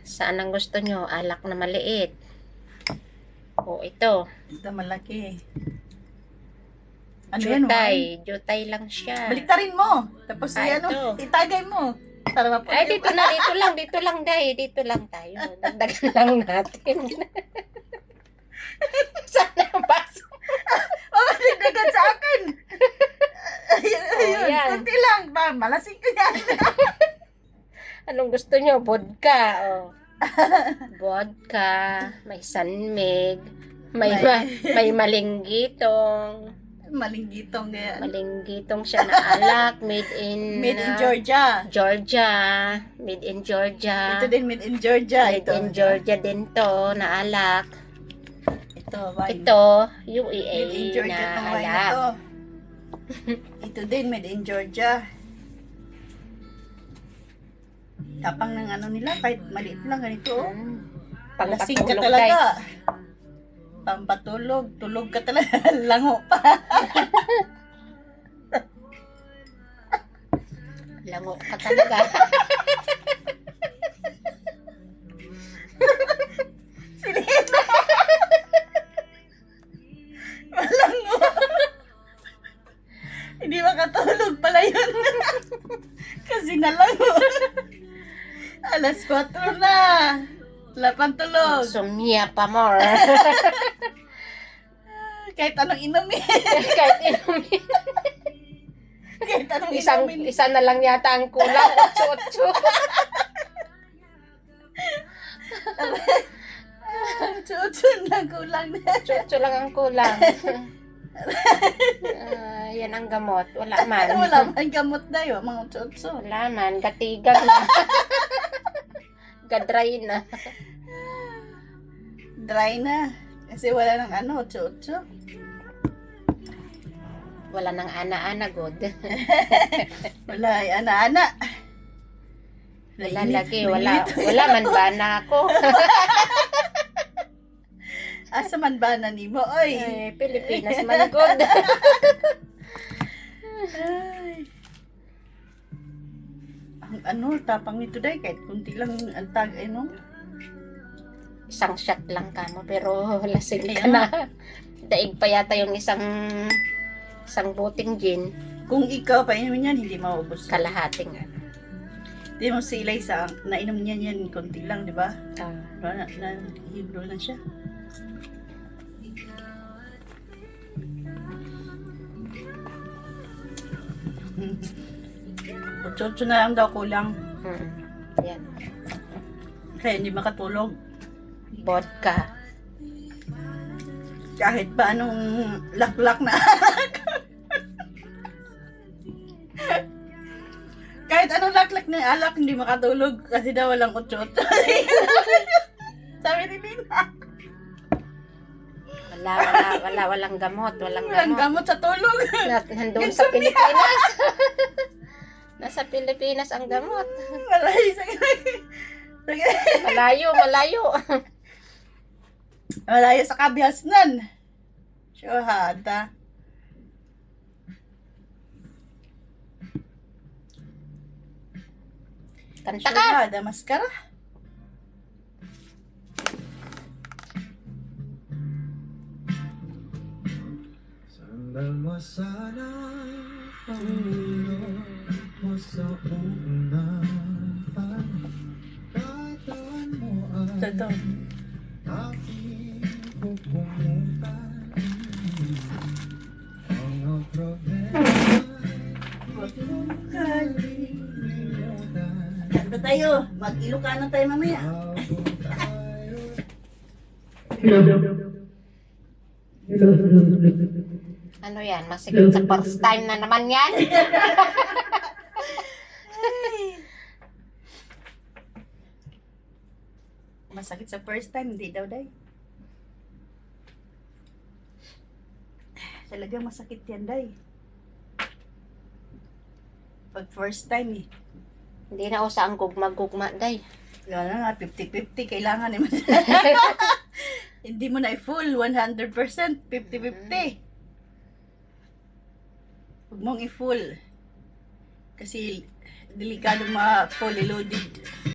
Saan ang gusto nyo? Alak na maliit. O, ito. Ito malaki. Ano yan? Jutay. Jutay lang siya. Baliktarin mo. Tapos Ito. itagay mo. Para Ay, dito na. Dito lang, Day. Dito lang tayo. Dagdagan lang natin. Sana yung baso. Dagdagan sa akin. Ayun. Yan. Kunti lang. Malasing ko yan. Anong gusto nyo? Vodka. Oh. Vodka. May sanmig. May malinggitong. Malinggitong yan. Malinggitong siya na alak. Made in Georgia. Georgia. Made in Georgia. Ito din made in Georgia. Made in Georgia din to na alak. Ito, wine. Ito, UEA Made in Georgia na tong wine na alak. to. Ito din made in Georgia. Tapang ng ano nila, kahit maliit lang ganito. Oh. Lasing ka Pangpatulog, talaga. guys. Pampatulog. Tulog ka talaga. Lango pa. Lango ka talaga. Silina. Malango. Hindi makatulog pala yun. Kasi nalango. Alas 4 na. Wala pang tulog. Sumya pa more. Kahit anong inumin. Kahit inumin. Kahit anong inumin. Isa na lang yata ang kulang. 8-8. Chuchun lang kulang na. Chucho lang ang kulang. Yan ang gamot. Wala man. Wala man gamot na yun, mga chucho. Wala man. Gatigan na. Gadry na. Dry na. Kasi wala nang ano, chucho. Wala nang ana-ana, God. Wala, ay ana-ana. Wala lagi. Wala man ba na ako? Asa man ba na ni mo, oy? Ay, Pilipinas man, God. Ay. Ang ano, tapang nito day, kahit kunti lang ang tag, ano? Isang shot lang ka mo, pero lasing ka na. Daig pa yata yung isang buting gin. Kung ikaw, painumin yan, hindi maubos. Kalahating. Hindi mo silay sa, nainom niyan yan, kunti lang, di ba? Ah. Hiblo na siya. Chucho na lang daw kulang. Yan. Kaya hindi makatulog. Vodka. Kahit pa anong laklak na kahit anong laklak na alak, hindi makatulog kasi daw walang utso-utso. Sabi ni Lina. Walang gamot. Walang Walang gamot. gamot sa tulog. Nandun sa Pilipinas. Nasa Pilipinas ang gamot. Malayo. Malayo sa kabihasnan. Syuhada. Kanta ka. Syuhada, maskara. Sandal mo sana ang ulo mo sa unang pagkataan mo ay Totoo. aking pupuntan. Mga problema kalilimutan. Kanta tayo. Mag-Ilocano tayo mamaya. Habang tayo Ano yan? Masigit sa first time na naman yan. Masakit sa first time, hindi daw day. Talagang masakit yan day. Pag first time eh. Hindi na usa ang gugma-gugma, day. Wala na nga, 50-50 kailangan eh. Hindi mo na i-full 100%, 50-50. Huwag mong i-full. Kasi delikado ma-fully loaded.